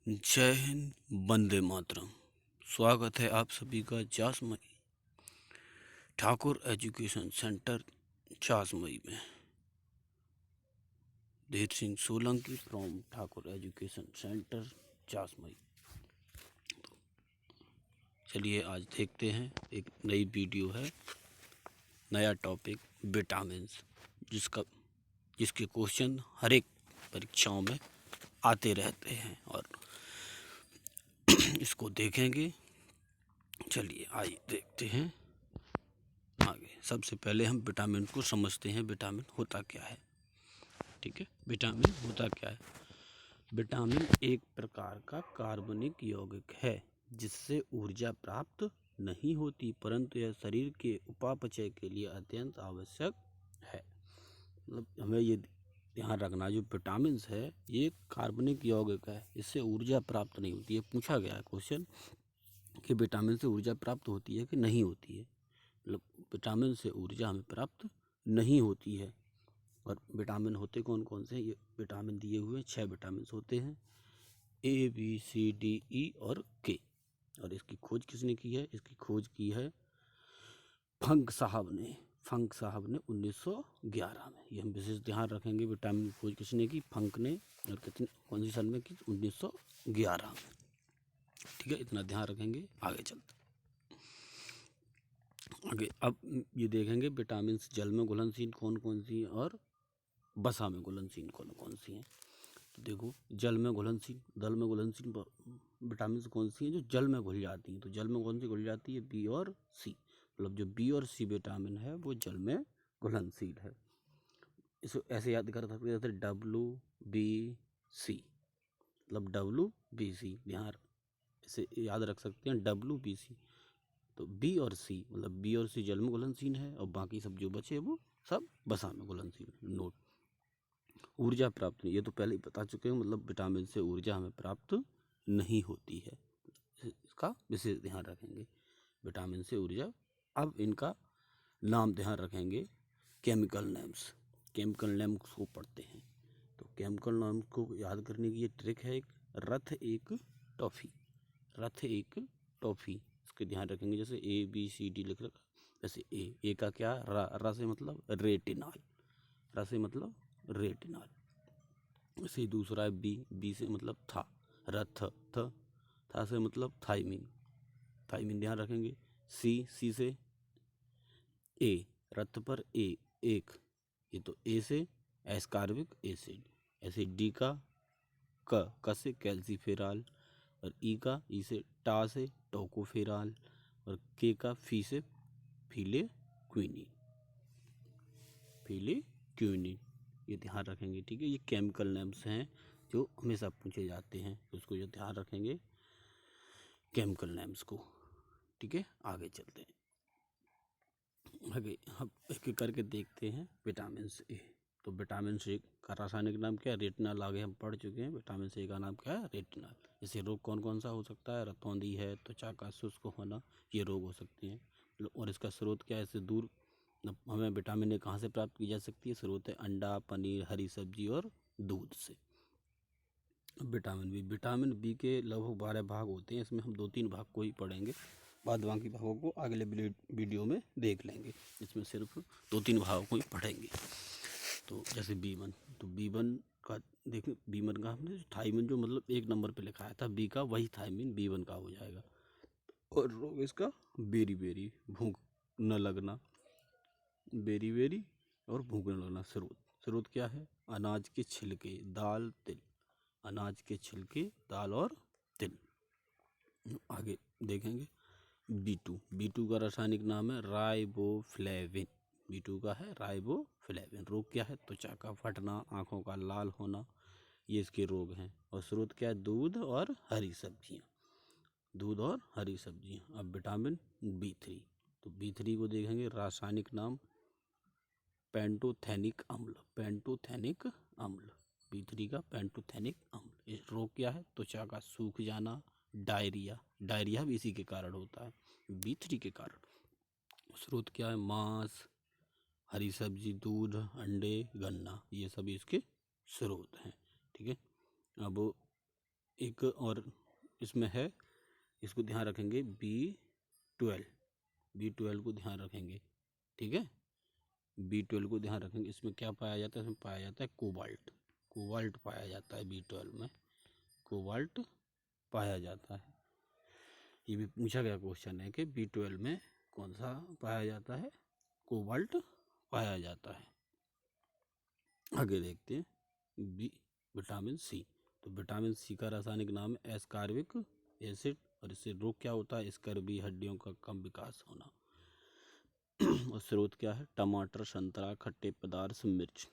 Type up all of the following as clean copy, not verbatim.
जय हिंद, वंदे मातरम। स्वागत है आप सभी का जासमई ठाकुर एजुकेशन सेंटर जासमई में। Dher Singh Solanki from Thakur education centre Jasmai. चलिए आज देखते हैं, एक नई वीडियो है, नया टॉपिक विटामिन्स, जिसके क्वेश्चन हर एक परीक्षाओं में आते रहते हैं और इसको देखेंगे। चलिए आइए देखते हैं आगे। सबसे पहले हम विटामिन को समझते हैं, विटामिन होता क्या है। ठीक है, विटामिन होता क्या है। विटामिन एक प्रकार का कार्बनिक यौगिक है जिससे ऊर्जा प्राप्त नहीं होती, परंतु यह शरीर के उपापचय के लिए अत्यंत आवश्यक है। मतलब हमें ये ध्यान रखना, जो विटामिन है ये कार्बनिक यौगिक है, इससे ऊर्जा प्राप्त नहीं होती है। पूछा गया है क्वेश्चन कि विटामिन से ऊर्जा प्राप्त होती है कि नहीं होती है। मतलब विटामिन से ऊर्जा हमें प्राप्त नहीं होती है। और विटामिन होते कौन कौन से हैं, ये विटामिन दिए हुए 6 विटामिन होते हैं, A B C D E और K। और इसकी खोज किसने की है? इसकी खोज की है फंक साहब ने 1911 में। ये हम विशेष ध्यान रखेंगे, विटामिन की खोज किसने की? फंक ने। और कितने कौन सी सन में की? 1911 में। ठीक है, इतना ध्यान रखेंगे। आगे चलते आगे। अब ये देखेंगे विटामिन जल में घुलनशील कौन कौन सी हैं और वसा में घुलनशील कौन कौन सी हैं। तो देखो, जल में घुलनशील विटामिन कौन सी हैं? जो जल में घुल जाती हैं। तो जल में कौन सी घुल जाती है? बी और सी। मतलब जो बी और सी विटामिन है वो जल में घुलनशील है। इसको ऐसे याद कर सकते हैं, जैसे WBC। मतलब WBC, ध्यान इसे याद रख सकते हैं, WBC। तो बी और सी, मतलब बी और सी जल में घुलनशील है और बाकी सब जो बचे वो सब वसा में घुलनशील है। नोट, ऊर्जा प्राप्त नहीं, ये तो पहले ही बता चुके हैं। मतलब विटामिन से ऊर्जा हमें प्राप्त नहीं होती है, इसका विशेष ध्यान रखेंगे। विटामिन से ऊर्जा। अब इनका नाम ध्यान रखेंगे, केमिकल नेम्स को पढ़ते हैं। तो केमिकल नेम्स को याद करने की ये ट्रिक है, एक रथ एक टॉफी। इसके ध्यान रखेंगे, जैसे ABCD लिख रखा। जैसे ए का क्या? रा से मतलब रेटिनॉल, इसे दूसरा है बी से मतलब था, रथ। था से मतलब थाइमिन ध्यान रखेंगे। सी से ए, रथ पर एक, ये तो ए से एस्कार्बिक एसिड। ऐसे डी का क से कैल्सीफेराल, और ई से टा से टोकोफेराल, और के का फी से फिले क्विनिन। ये ध्यान रखेंगे। ठीक है, ये केमिकल नेम्स हैं जो हमेशा पूछे जाते हैं, तो उसको जो ध्यान रखेंगे केमिकल नेम्स को। ठीक है, आगे चलते हैं। आगे हम एक एक करके देखते हैं। Vitamin A. तो विटामिन सी का रासायनिक नाम क्या है? रेटिनॉल। आगे हम पढ़ चुके हैं। विटामिन सी का नाम क्या है? रेटिनॉल। जैसे रोग कौन कौन सा हो सकता है? रतौंधी है, त्वचा का शुष्क होना, ये रोग हो सकते हैं। और इसका स्रोत क्या है? इससे दूर हमें विटामिन ए कहाँ से प्राप्त की जा सकती है? स्रोत है अंडा, पनीर, हरी सब्जी और दूध से। विटामिन बी के लगभग 12 भाग होते हैं। इसमें हम 2-3 भाग को ही पढ़ेंगे, बाद बाकी भागों को अगले वीडियो में देख लेंगे। इसमें सिर्फ 2-3 भागों को ही पढ़ेंगे। तो जैसे B1, तो B1 का देखिए, B1 का हमने थाइमिन जो मतलब 1 नंबर पे लिखाया था, बी का वही थाइमिन B1 का हो जाएगा। और रोग इसका बेरी भूख न लगना, और भूख न लगना। स्रोत क्या है? अनाज के छिलके, दाल, तिल। अनाज के छिलके, दाल और तिल। आगे देखेंगे B2 का रासायनिक नाम है राइबोफ्लेविन। B2 का है राइबोफ्लेविन। रोग क्या है? त्वचा का फटना, आंखों का लाल होना, ये इसके रोग हैं। और स्रोत क्या है? दूध और हरी सब्जियां। अब विटामिन B3, तो B3 को देखेंगे, रासायनिक नाम पेंटोथेनिक अम्ल। B3 का पेंटोथेनिक अम्ल। इस रोग क्या है? त्वचा का सूख जाना, डायरिया भी इसी के कारण होता है, B3 के कारण। स्रोत क्या है? मांस, हरी सब्जी, दूध, अंडे, गन्ना, ये सभी इसके स्रोत हैं। ठीक है, अब एक और इसमें है, इसको ध्यान रखेंगे, B12 को ध्यान रखेंगे, ठीक है। B12 को ध्यान रखेंगे। इसमें क्या पाया जाता है? इसमें पाया जाता है कोबाल्ट पाया जाता है। B12 में कोबाल्ट पाया जाता है। ये भी पूछा गया क्वेश्चन है कि B12 में कौन सा पाया जाता है? कोबाल्ट पाया जाता है। आगे देखते हैं विटामिन सी। तो विटामिन सी का रासायनिक नाम है एस्कॉर्बिक एसिड, और इससे रोग क्या होता है? स्कर्वी, हड्डियों का कम विकास होना। और स्रोत क्या है? टमाटर, संतरा, खट्टे पदार्थ, मिर्च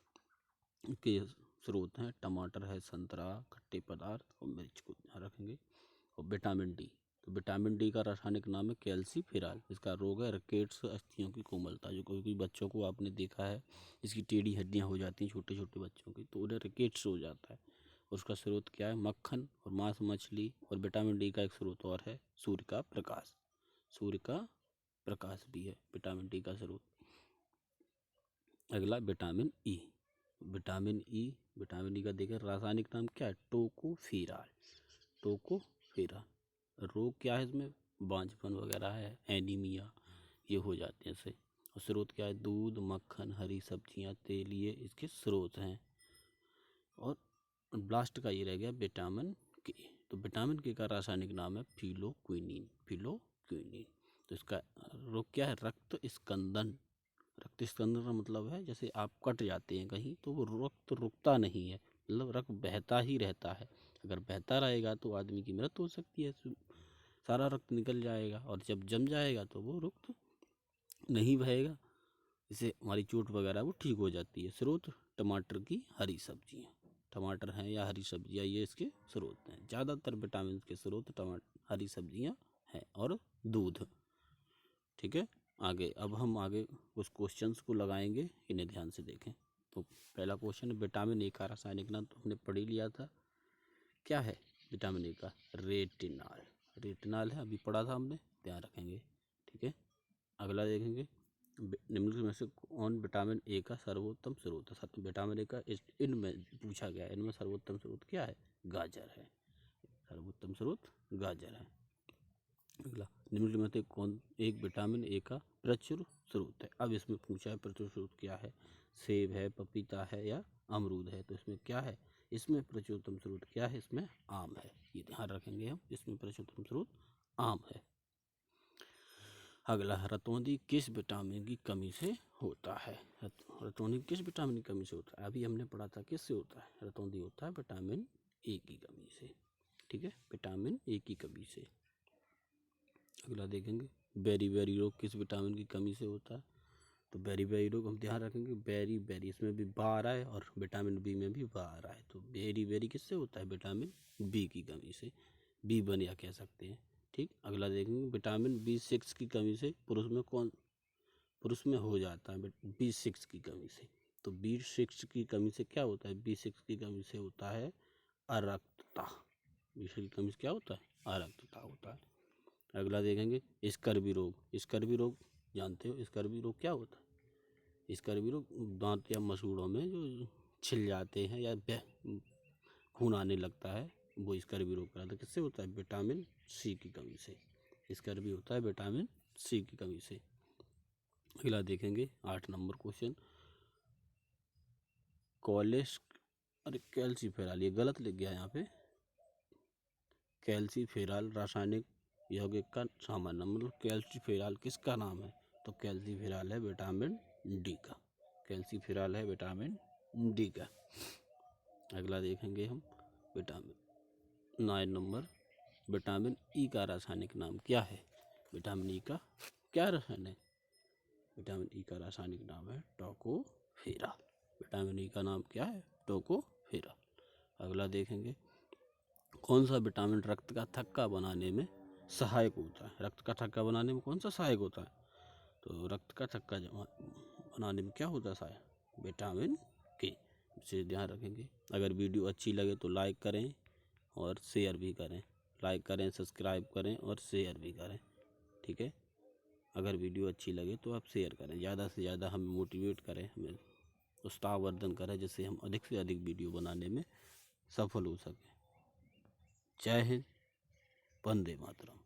के स्रोत हैं। टमाटर है, संतरा, खट्टे पदार्थ और मिर्च को ध्यान रखेंगे। और विटामिन डी, तो विटामिन डी का रासायनिक नाम है कैल्सीफेरॉल। इसका रोग है रिकेट्स, अस्थियों की कोमलता। जो कोई बच्चों को आपने देखा है, इसकी टेढ़ी हड्डियां हो जाती हैं छोटे छोटे बच्चों की, तो उन्हें रिकेट्स हो जाता है। उसका स्रोत क्या है? मक्खन और मांस मछली। और विटामिन डी का एक स्रोत और है सूर्य का प्रकाश। सूर्य का प्रकाश भी है विटामिन डी का स्रोत। अगला विटामिन ई। विटामिन ई का देखिए रासायनिक नाम क्या है? टोकोफेरा। रोग क्या है इसमें? बांझपन वगैरह है, एनीमिया, ये हो जाते हैं इससे। और स्रोत क्या है? दूध, मक्खन, हरी सब्जियां, तेल, ये इसके स्रोत हैं। और ब्लास्ट का ये रह गया विटामिन के। तो विटामिन के का रासायनिक नाम है फिलोक्विनिन। तो इसका रोग क्या है? रक्त स्कंदन का मतलब है जैसे आप कट जाते हैं कहीं तो वो रक्त रुकता नहीं है, मतलब रक्त बहता ही रहता है। अगर बहता रहेगा तो आदमी की मृत्यु हो सकती है, सारा रक्त निकल जाएगा। और जब जम जाएगा तो वो रक्त नहीं बहेगा, इससे हमारी चोट वगैरह वो ठीक हो जाती है। स्रोत टमाटर की हरी सब्जियाँ, टमाटर हैं या हरी सब्जियाँ, ये इसके स्रोत हैं। ज़्यादातर विटामिन के स्रोत टमाटर, हरी सब्जियाँ हैं और दूध, ठीक है। अब हम आगे कुछ क्वेश्चंस को लगाएंगे, इन्हें ध्यान से देखें। तो पहला क्वेश्चन है विटामिन ए का रासायनिक नाम, तो हमने पढ़ ही लिया था। क्या है विटामिन ए का? रेटिनॉल है, अभी पढ़ा था हमने, ध्यान रखेंगे, ठीक है। अगला देखेंगे निम्नलिखित में से कौन विटामिन ए का सर्वोत्तम स्रोत है? विटामिन ए का इनमें पूछा गया है, इनमें सर्वोत्तम स्रोत क्या है? गाजर है, सर्वोत्तम स्रोत गाजर है। अगला निम्नलिखित में से कौन एक विटामिन ए का प्रचुर स्रोत है? अब इसमें पूछा है प्रचुर स्रोत क्या है? सेब है, पपीता है या अमरूद है? तो इसमें क्या है? इसमें प्रचुरतम स्रोत क्या है? इसमें आम है, ये ध्यान रखेंगे हम। इसमें प्रचुरतम स्रोत आम है। अगला रतौंधी किस विटामिन की कमी से होता है? रतौंधी किस विटामिन की कमी से होता है? अभी हमने पढ़ा था किससे होता है रतौंधी? होता है विटामिन ए की कमी से, ठीक है, विटामिन ए की कमी से। अगला देखेंगे बेरी रोग किस विटामिन की कमी से होता है? तो बेरी रोग हम ध्यान रखेंगे, बेरी इसमें भी बा आ रहा है और विटामिन बी में भी बा आ रहा है। तो बेरी किससे होता है? विटामिन बी की कमी से, B1 या कह सकते हैं, ठीक। अगला देखेंगे विटामिन B6 की कमी से पुरुष में हो जाता है B6 की कमी से। तो B6 की कमी से क्या होता है? B6 की कमी से होता है अरक्तता। B6 की कमी से क्या होता है? अरक्तता होता है। अगला देखेंगे स्कर्वी रोग जानते हो स्कर्वी रोग क्या होता है? स्कर्वी रोग दांत या मसूड़ों में जो छिल जाते हैं या खून आने लगता है, वो स्कर्वी रोग कहलाता है। किससे होता है? विटामिन सी की कमी से। स्कर्वी होता है विटामिन सी की कमी से। अगला देखेंगे 8 नंबर क्वेश्चन, कैल्सीफेरॉल, ये गलत लिख गया यहाँ पे, कैल्सीफेरॉल रासायनिक यौगिक का सामान्य मतलब कैल्सीफेरॉल किसका नाम है? तो कैल्सीफेरॉल है विटामिन डी का, कैल्सीफेरॉल है विटामिन डी का। अगला देखेंगे हम विटामिन 9 नंबर, विटामिन ई का रासायनिक नाम क्या है? विटामिन ई का क्या रसायन है? विटामिन ई का रासायनिक नाम है टोकोफेरा। विटामिन ई का नाम क्या है? टोकोफेरा। अगला देखेंगे कौन सा विटामिन रक्त का थक्का बनाने में सहायक होता है? रक्त का थक्का बनाने में कौन सा सहायक होता है? तो रक्त का थक्का बनाने में क्या होता है सहायक? विटामिन के। इसे ध्यान रखेंगे। अगर वीडियो अच्छी लगे तो लाइक करें और शेयर भी करें, लाइक करें, सब्सक्राइब करें और शेयर भी करें, ठीक है। अगर वीडियो अच्छी लगे तो आप शेयर करें, ज़्यादा से ज़्यादा हमें मोटिवेट करें, हमें उत्साहवर्धन करें, जिससे हम अधिक से अधिक वीडियो बनाने में सफल हो सकें। जय हिंद, वंदे मातरम।